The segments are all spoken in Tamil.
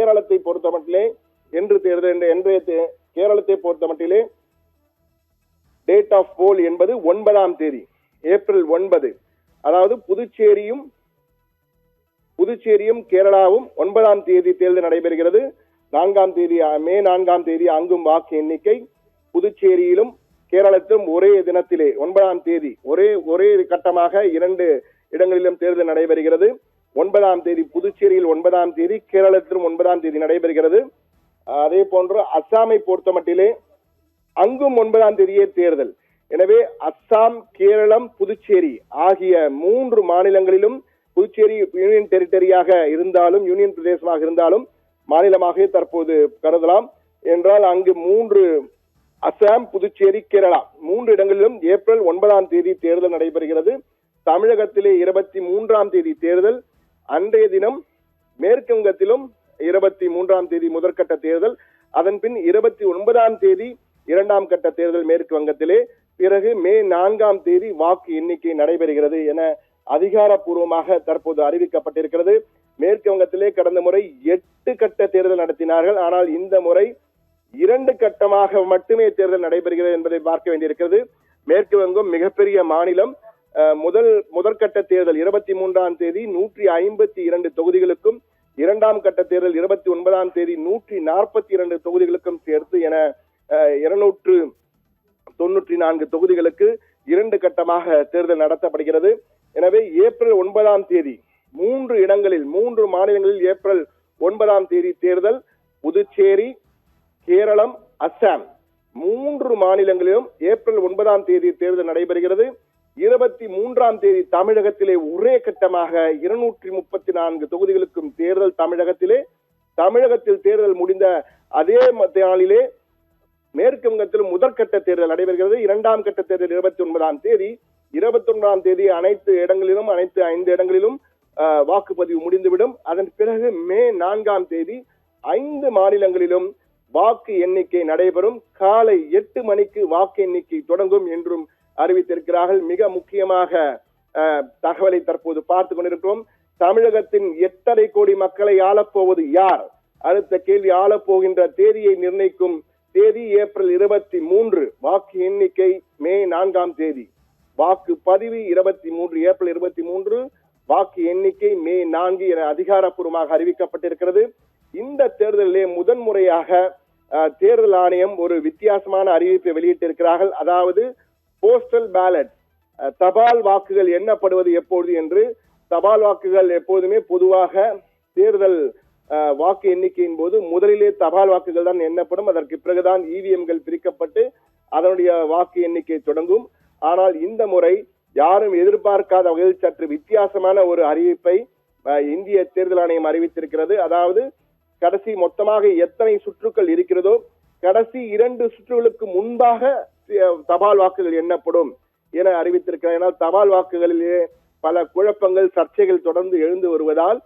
கேரளத்தை பொறுத்த மட்டிலே கேரளத்தை பொறுத்த மட்டிலே டேட் ஆஃப் போல் என்பது 9ஆம் தேதி, ஏப்ரல் 9. அதாவது புதுச்சேரியும் கேரளாவும் 9ஆம் தேதி தேர்தல் நடைபெறுகிறது. மே 4ஆம் தேதி அங்கும் வாக்கு எண்ணிக்கை. புதுச்சேரியிலும் கேரளத்திலும் ஒரே தினத்திலே 9ஆம் தேதி ஒரே கட்டமாக 2 இடங்களிலும் தேர்தல் நடைபெறுகிறது. 9ஆம் தேதி புதுச்சேரியில், 9ஆம் தேதி கேரளத்திலும் 9ஆம் தேதி நடைபெறுகிறது. அதே போன்று அஸ்ஸாமை பொறுத்த மட்டிலே அங்கும் 9ஆம் தேதியே தேர்தல். எனவே அஸ்ஸாம், கேரளம், புதுச்சேரி ஆகிய 3 மாநிலங்களிலும், புதுச்சேரி யூனியன் டெரிட்டரியாக இருந்தாலும், யூனியன் பிரதேசமாக இருந்தாலும் மாநிலமாக தற்போது கருதலாம் என்றால் அங்கு 3 அஸ்ஸாம், புதுச்சேரி, கேரளா 3 இடங்களிலும் ஏப்ரல் 9ஆம் தேதி தேர்தல் நடைபெறுகிறது. தமிழகத்திலே 23ஆம் தேதி தேர்தல். அன்றைய தினம் மேற்கு வங்கத்திலும் 23ஆம் தேதி முதற்கட்ட தேர்தல். அதன் பின் 29ஆம் தேதி 2ஆம் கட்ட தேர்தல் மேற்கு வங்கத்திலே. பிறகு மே 4ஆம் தேதி வாக்கு எண்ணிக்கை நடைபெறுகிறது என அதிகாரப்பூர்வமாக தற்போது அறிவிக்கப்பட்டிருக்கிறது. மேற்கு வங்கத்திலே கடந்த முறை 8 கட்ட தேர்தல் நடத்தினார்கள். ஆனால் இந்த முறை 2 கட்டமாக மட்டுமே தேர்தல் நடைபெறுகிறது என்பதை பார்க்க வேண்டியிருக்கிறது. மேற்கு வங்கம் மிகப்பெரிய மாநிலம். முதற்கட்ட தேர்தல் 23ஆம் தேதி 152 தொகுதிகளுக்கும், 2ஆம் கட்ட தேர்தல் 29ஆம் தேதி 142 தொகுதிகளுக்கும் சேர்த்து என 294 தொகுதிகளுக்கு 2 கட்டமாக தேர்தல் நடத்தப்படுகிறது. எனவே ஏப்ரல் 9ஆம் தேதி 3 இடங்களில், 3 மாநிலங்களில் ஏப்ரல் 9ஆம் தேதி தேர்தல். புதுச்சேரி, கேரளம், அஸ்ஸாம் 3 மாநிலங்களிலும் ஏப்ரல் 9ஆம் தேதி தேர்தல் நடைபெறுகிறது. 23ஆம் தேதி தமிழகத்திலே ஒரே கட்டமாக 234 தொகுதிகளுக்கும் தேர்தல். தமிழகத்தில் தேர்தல் முடிந்த அதே நாளிலே மேற்கு வங்கத்தில் முதற்கட்ட தேர்தல் நடைபெறுகிறது. 2ஆம் கட்ட தேர்தல் 29ஆம் தேதி. 21ஆம் தேதி அனைத்து 5 இடங்களிலும் வாக்குப்பதிவு முடிந்துவிடும். அதன் பிறகு மே 4ஆம் தேதி 5 மாநிலங்களிலும் வாக்கு எண்ணிக்கை நடைபெறும். காலை 8 மணிக்கு வாக்கு எண்ணிக்கை தொடங்கும் என்றும் அறிவித்திருக்கிறார்கள். மிக முக்கியமாக தகவலை தற்போது பார்த்து கொண்டிருக்கிறோம். தமிழகத்தின் 8.5 கோடி மக்களை ஆளப்போவது யார்? அடுத்த கேள்வி. ஆளப்போகின்ற தேதியை நிர்ணயிக்கும் தேதி ஏப்ரல் 23. வாக்கு எண்ணிக்கை மே 4ஆம் தேதி. வாக்கு பதிவு ஏப்ரல் 23. வாக்கு எண்ணிக்கை மே 4 என அதிகாரப்பூர்வமாக அறிவிக்கப்பட்டிருக்கிறது. இந்த தேர்தலிலே முதன்முறையாக தேர்தல் ஆணையம் ஒரு வித்தியாசமான அறிவிப்பை வெளியிட்டிருக்கிறார்கள். அதாவது போஸ்டல் பேலட், தபால் வாக்குகள் எண்ணப்படுவது எப்பொழுது என்று. தபால் வாக்குகள் எப்போதுமே பொதுவாக தேர்தல் வாக்கு எண்ணிக்கையின் போது முதலிலே தபால் வாக்குகள் தான் எண்ணப்படும். அதற்கு பிறகுதான் இவிஎம்கள் பிரிக்கப்பட்டு அதனுடைய வாக்கு எண்ணிக்கை தொடங்கும். ஆனால் இந்த முறை யாரும் எதிர்பார்க்காத வகையில் சற்று வித்தியாசமான ஒரு அறிவிப்பை இந்திய தேர்தல் ஆணையம் அறிவித்திருக்கிறது. அதாவது கடைசி மொத்தமாக எத்தனை சுற்றுக்கள் இருக்கிறதோ கடைசி 2 சுற்றுகளுக்கு முன்பாக தபால் வாக்குகள் எண்ணப்படும் என அறிவித்திருக்கிறார். ஏனால் தபால் வாக்குகளிலே பல குழப்பங்கள், சர்ச்சைகள் தொடர்ந்து எழுந்து வருவதால்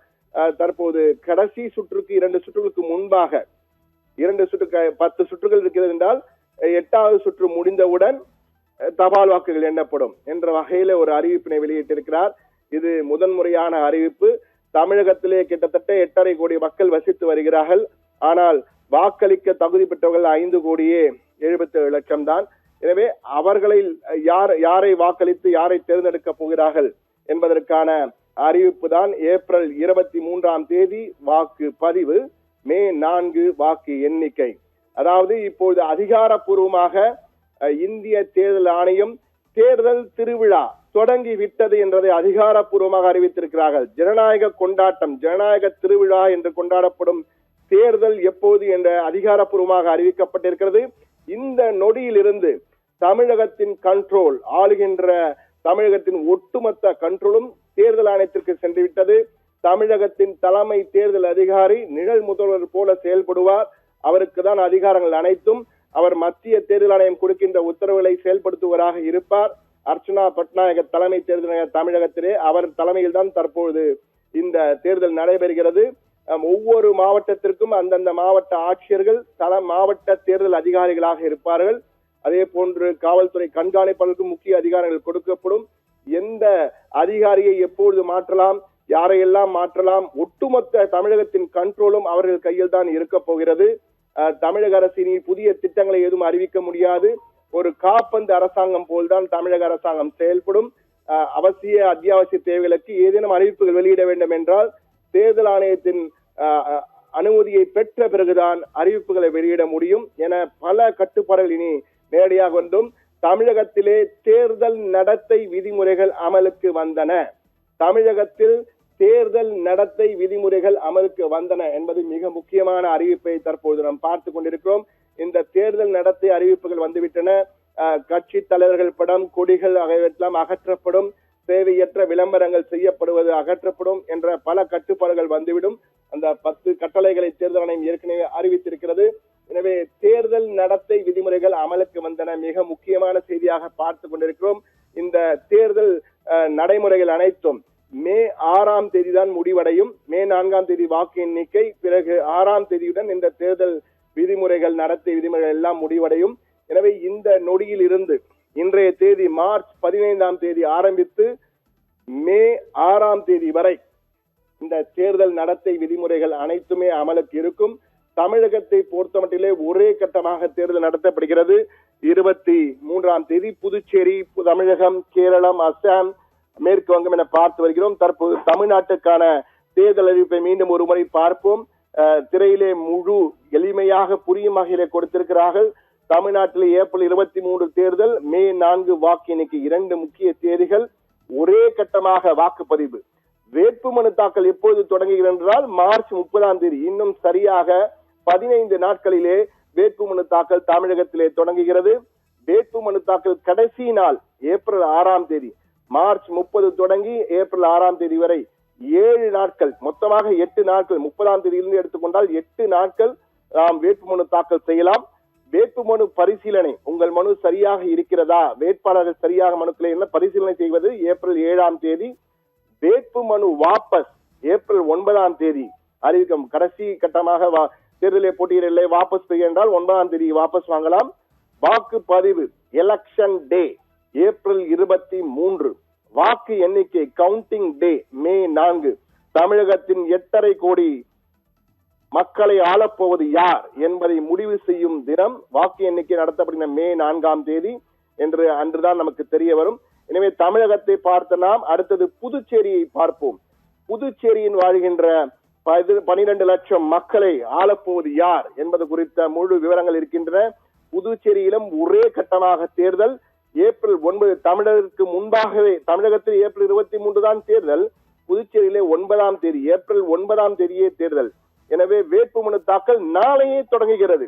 தற்போது கடைசி சுற்றுக்கு 2 சுற்றுகளுக்கு முன்பாக 10 சுற்றுகள் இருக்கிறது என்றால் 8வது சுற்று முடிந்தவுடன் தபால் வாக்குகள் எண்ணப்படும் என்ற வகையில ஒரு அறிவிப்பினை வெளியிட்டிருக்கிறார். இது முதன்முறையான அறிவிப்பு. தமிழகத்திலே கிட்டத்தட்ட 8.5 கோடி மக்கள் வசித்து வருகிறார்கள். ஆனால் வாக்களிக்க தகுதி பெற்றவர்கள் 5,77,00,000 தான். எனவே அவர்களில் யாரை வாக்களித்து யாரை தேர்ந்தெடுக்க போகிறார்கள் என்பதற்கான அறிவிப்பு தான் ஏப்ரல் 23ஆம் தேதி வாக்கு பதிவு, மே 4 வாக்கு எண்ணிக்கை. அதாவது இப்போது அதிகாரப்பூர்வமாக இந்திய தேர்தல் ஆணையம் தேர்தல் திருவிழா தொடங்கி விட்டது என்பதை அதிகாரப்பூர்வமாக அறிவித்திருக்கிறார்கள். ஜனநாயக கொண்டாட்டம், ஜனநாயக திருவிழா என்று கொண்டாடப்படும் தேர்தல் எப்போது என்ற அதிகாரப்பூர்வமாக அறிவிக்கப்பட்டிருக்கிறது. இந்த நொடியிலிருந்து தமிழகத்தின் கண்ட்ரோல், ஆளுகின்ற தமிழகத்தின் ஒட்டுமொத்த கண்ட்ரோலும் தேர்தல் ஆணையத்திற்கு சென்றுவிட்டது. தமிழகத்தின் தலைமை தேர்தல் அதிகாரி நிழல் முதல்வர் போல செயல்படுவார். அவருக்கு தான் அதிகாரங்கள் அனைத்தும். அவர் மத்திய தேர்தல் ஆணையம் கொடுக்கின்ற உத்தரவுகளை செயல்படுத்துவராக இருப்பார். அர்ச்சனா பட்நாயக் தலைமை தேர்தல் தமிழகத்திலே அவர் தலைமையில் தான் தற்போது இந்த தேர்தல் நடைபெறுகிறது. ஒவ்வொரு மாவட்டத்திற்கும் அந்தந்த மாவட்ட ஆட்சியர்கள் மாவட்ட தேர்தல் அதிகாரிகளாக இருப்பார்கள். அதே போன்று காவல்துறை கண்காணிப்பாளருக்கு முக்கிய அதிகாரங்கள் கொடுக்கப்படும். எந்த அதிகாரியை எப்பொழுது மாற்றலாம், யாரையெல்லாம் மாற்றலாம், ஒட்டுமொத்த தமிழகத்தின் கண்ட்ரோலும் அவர்கள் கையில் தான் இருக்க போகிறது. தமிழக அரசின் புதிய திட்டங்களை எதுவும் அறிவிக்க முடியாது. ஒரு காப்பந்து அரசாங்கம் போல்தான் தமிழக அரசாங்கம் செயல்படும். அவசிய அத்தியாவசிய தேவைகளுக்கு ஏதேனும் அறிவிப்புகள் வெளியிட வேண்டும் என்றால் தேர்தல் ஆணையத்தின் அனுமதியை பெற்ற பிறகுதான் அறிவிப்புகளை வெளியிட முடியும் என பல கட்டுப்பாடுகள் இனி நேரடியாக வந்தும். தமிழகத்திலே தேர்தல் நடத்தை விதிமுறைகள் அமலுக்கு வந்தன. தமிழகத்தில் தேர்தல் நடத்தை விதிமுறைகள் அமலுக்கு வந்தன என்பது மிக முக்கியமான அறிவிப்பை தற்போது நாம் பார்த்து கொண்டிருக்கிறோம். இந்த தேர்தல் நடத்தை அறிவிப்புகள் வந்துவிட்டன. கட்சி தலைவர்கள் படம், கொடிகள் ஆகியவற்றெல்லாம் அகற்றப்படும், தேவையற்ற விளம்பரங்கள் செய்யப்படுவது அகற்றப்படும் என்ற பல கட்டுப்பாடுகள் வந்துவிடும். அந்த 10 கட்டளைகளை தேர்தல் ஆணையம் ஏற்கனவே அறிவித்திருக்கிறது. எனவே தேர்தல் நடத்தை விதிமுறைகள் அமலுக்கு வந்தன. மிக முக்கியமான செய்தியாக பார்த்து கொண்டிருக்கிறோம். இந்த தேர்தல் நடைமுறைகள் அனைத்தும் மே 6ஆம் தேதி தான் முடிவடையும். மே 4ஆம் தேதி வாக்கு எண்ணிக்கை, பிறகு 6ஆம் தேதியுடன் இந்த தேர்தல் விதிமுறைகள் நடத்தை விதிமுறைகள் எல்லாம் முடிவடையும். எனவே இந்த நொடியில் இருந்து இன்றைய தேதி மார்ச் 15ஆம் தேதி ஆரம்பித்து மே 6ஆம் தேதி வரை இந்த தேர்தல் நடத்தை விதிமுறைகள் அனைத்துமே அமலுக்கு இருக்கும். தமிழகத்தை பொறுத்தமட்டிலே ஒரே கட்டமாக தேர்தல் நடத்தப்படுகிறது. 23ஆம் தேதி புதுச்சேரி, தமிழகம், கேரளம், அஸ்ஸாம், மேற்கு வங்கம் என பார்த்து வருகிறோம். தற்போது தமிழ்நாட்டுக்கான தேர்தல் அறிவிப்பை மீண்டும் ஒரு முறை பார்ப்போம். திரையிலே முழு எளிமையாக புரியும் வகையிலே கொடுத்திருக்கிறார்கள். தமிழ்நாட்டில் ஏப்ரல் 23 தேர்தல், மே 4 வாக்கு எண்ணிக்கை, 2 முக்கிய தேதிகள். ஒரே கட்டமாக வாக்குப்பதிவு. வேட்புமனு தாக்கல் எப்போது தொடங்குகிறது என்றால் மார்ச் 30ஆம் தேதி. இன்னும் சரியாக 15 நாட்களிலே வேட்புமனு தாக்கல் தமிழகத்திலே தொடங்குகிறது. வேட்புமனு தாக்கல் கடைசி நாள் ஏப்ரல் 6ஆம் தேதி. மார்ச் 30 தொடங்கி ஏப்ரல் 6ஆம் தேதி வரை 7 நாட்கள், மொத்தமாக 8 நாட்கள். 30ஆம் தேதியிலிருந்து எடுத்துக்கொண்டால் 8 நாட்கள் நாம் வேட்புமனு தாக்கல் செய்யலாம். வேட்புமனு பரிசீலனை, உங்கள் மனு சரியாக இருக்கிறதா, வேட்பாளர்கள் சரியாக மனுக்களை என்ன பரிசீலனை செய்வது ஏப்ரல் 7ஆம் தேதி. வேட்புமனு வாபஸ் ஏப்ரல் 9ஆம் தேதி அறிவிக்கும். கடைசி கட்டமாக தேர்தலை போட்டியிடலை வாபஸ் செய்ய என்றால் 9ஆம் தேதி வாபஸ் வாங்கலாம். வாக்குப்பதிவு எலெக்ஷன் டே ஏப்ரல் 23. வாக்கு எண்ணிக்கை கவுண்டிங் டே மே 4. தமிழகத்தின் 8.5 கோடி மக்களை ஆளப்போவது யார் என்பதை முடிவு செய்யும் தினம் வாக்கு எண்ணிக்கை நடத்தப்படுகிற மே 4ஆம் தேதி என்று அன்றுதான் நமக்கு தெரிய வரும். எனவே தமிழகத்தை பார்த்த நாம் அடுத்தது புதுச்சேரியை பார்ப்போம். புதுச்சேரியில் வாழ்கின்ற 12 லட்சம் மக்களை ஆளப்போவது யார் என்பது குறித்த முழு விவரங்கள் இருக்கின்றன. புதுச்சேரியிலும் ஒரே கட்டமாக தேர்தல். ஏப்ரல் 9 தமிழருக்கு முன்பாகவே, தமிழகத்தில் ஏப்ரல் 23 தான் தேர்தல், புதுச்சேரியிலே 9ஆம் தேதி, ஏப்ரல் 9ஆம் தேதியே தேர்தல். எனவே வேட்புமனு தாக்கல் நாளையே தொடங்குகிறது.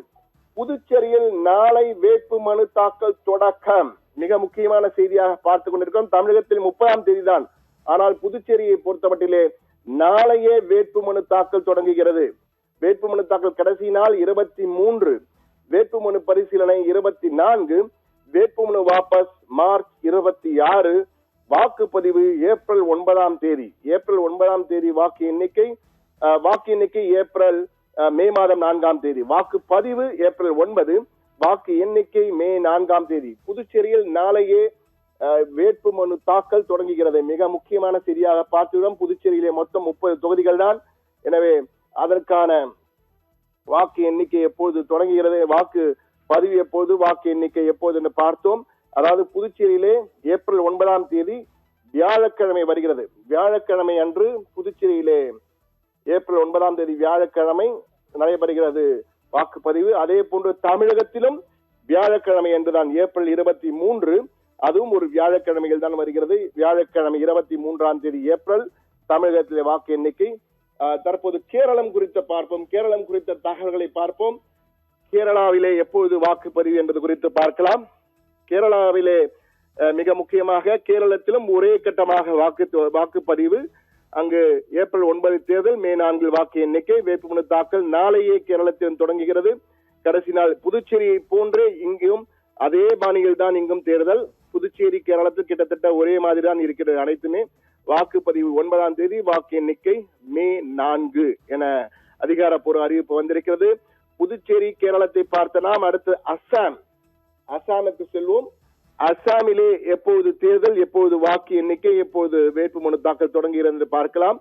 புதுச்சேரியில் நாளை வேட்புமனு தாக்கல் தொடக்கம். மிக முக்கியமான செய்தியாக பார்த்துக் கொண்டிருக்கிறோம். தமிழகத்தில் 30ஆம் தேதி தான், ஆனால் புதுச்சேரியை பொறுத்தமட்டிலே நாளையே வேட்புமனு தாக்கல் தொடங்குகிறது. வேட்புமனு தாக்கல் கடைசி நாள் 23, வேட்புமனு பரிசீலனை 24, வேட்புமனு வாபஸ் மார்ச் 26, வாக்குப்பதிவு ஏப்ரல் 9ஆம் தேதி. ஏப்ரல் 9ஆம் தேதி வாக்கு எண்ணிக்கை ஏப்ரல் மே மாதம் 4ஆம் தேதி. வாக்குப்பதிவு ஏப்ரல் 9, வாக்கு எண்ணிக்கை மே 4ஆம் தேதி. புதுச்சேரியில் நாளையே வேட்புமனு தாக்கல் தொடங்குகிறது. மிக முக்கியமான செய்தியாக பார்த்துள்ளோம். புதுச்சேரியிலே மொத்தம் 30 தொகுதிகள் தான். எனவே அதற்கான வாக்கு எண்ணிக்கை எப்போது தொடங்குகிறது, வாக்கு பதிவு எப்போது, வாக்கு எண்ணிக்கை எப்போது என்று பார்த்தோம். அதாவது புதுச்சேரியிலே ஏப்ரல் 9ஆம் தேதி வியாழக்கிழமை வருகிறது. வியாழக்கிழமை அன்று புதுச்சேரியிலே ஏப்ரல் 9ஆம் தேதி வியாழக்கிழமை நடைபெறுகிறது வாக்குப்பதிவு. அதே போன்று தமிழகத்திலும் வியாழக்கிழமை என்றுதான் ஏப்ரல் 23, அதுவும் ஒரு வியாழக்கிழமையில் தான் வருகிறது. வியாழக்கிழமை 23ஆம் தேதி ஏப்ரல் தமிழகத்திலே வாக்கு எண்ணிக்கை. தற்போது கேரளம் குறித்த பார்ப்போம். கேரளம் குறித்த தகவல்களை பார்ப்போம். கேரளாவிலே எப்போது வாக்குப்பதிவு என்பது குறித்து பார்க்கலாம். கேரளாவிலே மிக முக்கியமாக கேரளத்திலும் ஒரே கட்டமாக வாக்குப்பதிவு. அங்கு ஏப்ரல் 9 தேர்தல், மே 4 வாக்கு எண்ணிக்கை, வேட்புமனு தாக்கல் நாளையே கேரளத்தில் தொடங்குகிறது. கடைசி நாள் புதுச்சேரியை போன்றே இங்கும் அதே பாணியில் தான் இங்கும் தேர்தல். புதுச்சேரி கேரளத்தில் கிட்டத்தட்ட ஒரே மாதிரி தான் இருக்கிறது. அனைத்துமே வாக்குப்பதிவு 9ஆம் தேதி, வாக்கு எண்ணிக்கை மே 4 என அதிகாரப்பூர்வ அறிவிப்பு வந்திருக்கிறது. புதுச்சேரி கேரளத்தை பார்த்த நாம் அடுத்து அஸ்ஸாமுக்கு செல்வோம். அஸ்ஸாமிலே எப்போது தேர்தல், எப்போது வாக்கு எண்ணிக்கை, எப்போது வேட்புமனு தாக்கல் தொடங்குகிறது என்று பார்க்கலாம்.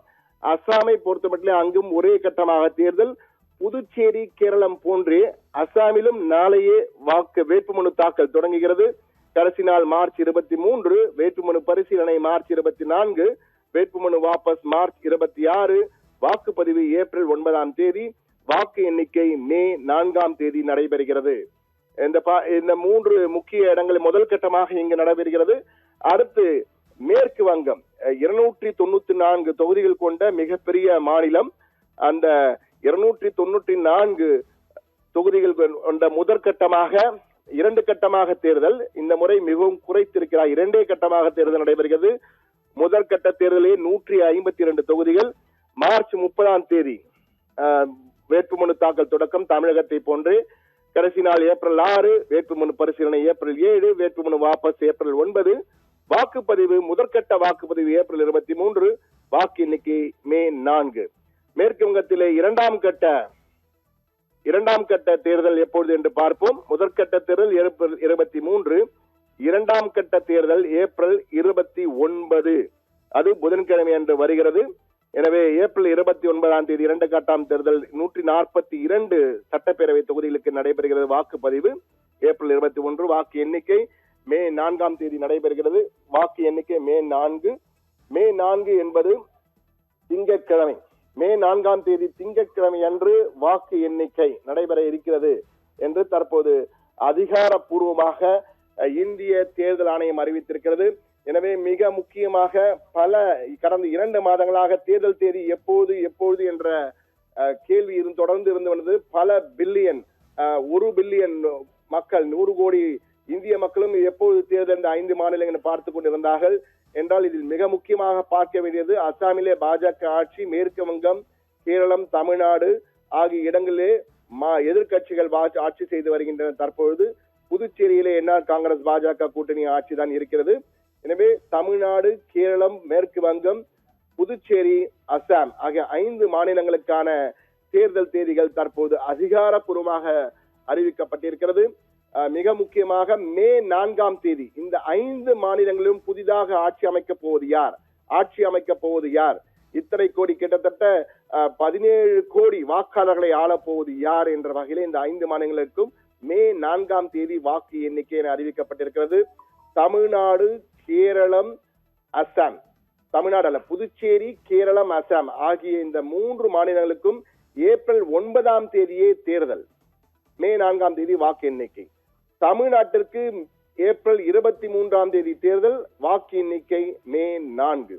அசாமை பொறுத்தமட்டிலே அங்கும் ஒரே கட்டமாக தேர்தல். புதுச்சேரி, கேரளம் போன்றே அசாமிலும் நாளையே வேட்புமனு தாக்கல் தொடங்குகிறது. கடைசி நாள் மார்ச் 23, வேட்புமனு பரிசீலனை மார்ச் 24, வேட்புமனு வாபஸ் மார்ச் 26, வாக்குப்பதிவு ஏப்ரல் 9 வாக்கு எண்ணிக்கை மே 4 நடைபெறுகிறது. இந்த 3 முக்கிய இடங்களில் முதல் கட்டமாக இங்கு நடைபெறுகிறது. அடுத்து மேற்கு வங்கம் 294 தொகுதிகள் கொண்ட மிகப்பெரிய மாநிலம். அந்த 294 தொகுதிகள் கொண்ட முதற்கட்டமாக 2 கட்டமாக தேர்தல். இந்த முறை மிகவும் குறைத்திருக்கிறார். 2 கட்டமாக தேர்தல் நடைபெறுகிறது. முதற்கட்ட தேர்தலே 152 தொகுதிகள். மார்ச் 30 வேட்புமனு தாக்கல் தொடக்கம் தமிழகத்தை போன்று. கடைசி நாள் ஏப்ரல் 6, வேட்புமனு பரிசீலனை ஏப்ரல் 7, வேட்புமனு வாபஸ் ஏப்ரல் 9, வாக்குப்பதிவு முதற்கட்ட வாக்குப்பதிவு ஏப்ரல் 23, வாக்கு எண்ணிக்கை மே 4. மேற்கு வங்கத்திலே இரண்டாம் கட்ட தேர்தல் எப்பொழுது என்று பார்ப்போம். முதற்கட்ட தேர்தல் ஏப்ரல் 23, இரண்டாம் கட்ட தேர்தல் ஏப்ரல் 29, அது புதன்கிழமை அன்று வருகிறது. எனவே ஏப்ரல் 29 2 கட்டாம் தேர்தல் 142 சட்டப்பேரவை தொகுதிகளுக்கு நடைபெறுகிறது. வாக்குப்பதிவு ஏப்ரல் 21, வாக்கு எண்ணிக்கை மே 4 நடைபெறுகிறது. வாக்கு எண்ணிக்கை மே 4. மே 4 என்பது திங்கட்கிழமை. மே 4 திங்கட்கிழமை அன்று வாக்கு எண்ணிக்கை நடைபெற இருக்கிறது என்று தற்போது அதிகாரப்பூர்வமாக இந்திய தேர்தல் ஆணையம் அறிவித்திருக்கிறது. எனவே மிக முக்கியமாக கடந்த 2 மாதங்களாக தேர்தல் தேதி எப்போது என்ற கேள்வி தொடர்ந்து இருந்து வந்தது. பல பில்லியன் 1 பில்லியன் மக்கள் 100 கோடி இந்திய மக்களும் எப்போது தேர்தல் இந்த 5 மாநிலங்கள் பார்த்து கொண்டிருந்தார்கள் என்றால் இதில் மிக முக்கியமாக பார்க்க வேண்டியது அசாமிலே பாஜக ஆட்சி, மேற்கு வங்கம், கேரளம், தமிழ்நாடு ஆகிய இடங்களிலே எதிர்கட்சிகள் ஆட்சி செய்து வருகின்றன. தற்பொழுது புதுச்சேரியிலே என்ஆர் காங்கிரஸ் பாஜக கூட்டணி ஆட்சி தான் இருக்கிறது. எனவே தமிழ்நாடு, கேரளம், மேற்கு வங்கம், புதுச்சேரி, அசாம் ஆகிய 5 மாநிலங்களுக்கான தேர்தல் தேதிகள் தற்போது அதிகாரப்பூர்வமாக அறிவிக்கப்பட்டிருக்கிறது. மிக முக்கியமாக மே 4 இந்த 5 மாநிலங்களிலும் புதிதாக ஆட்சி அமைக்கப் போவது யார், இத்தனை கோடி கிட்டத்தட்ட 17 கோடி வாக்காளர்களை ஆளப்போவது யார் என்ற வகையில் இந்த 5 மாநிலங்களுக்கும் மே 4 வாக்கு எண்ணிக்கை என அறிவிக்கப்பட்டிருக்கிறது. தமிழ்நாடு, கேரளம், அசாம், தமிழ்நாடு அல்ல புதுச்சேரி, கேரளம், அசாம் ஆகிய இந்த 3 மாநிலங்களுக்கும் ஏப்ரல் 9 தேர்தல், மே 4 வாக்கு எண்ணிக்கை. தமிழ்நாட்டிற்கு ஏப்ரல் 23 தேர்தல், வாக்கு எண்ணிக்கை மே 4.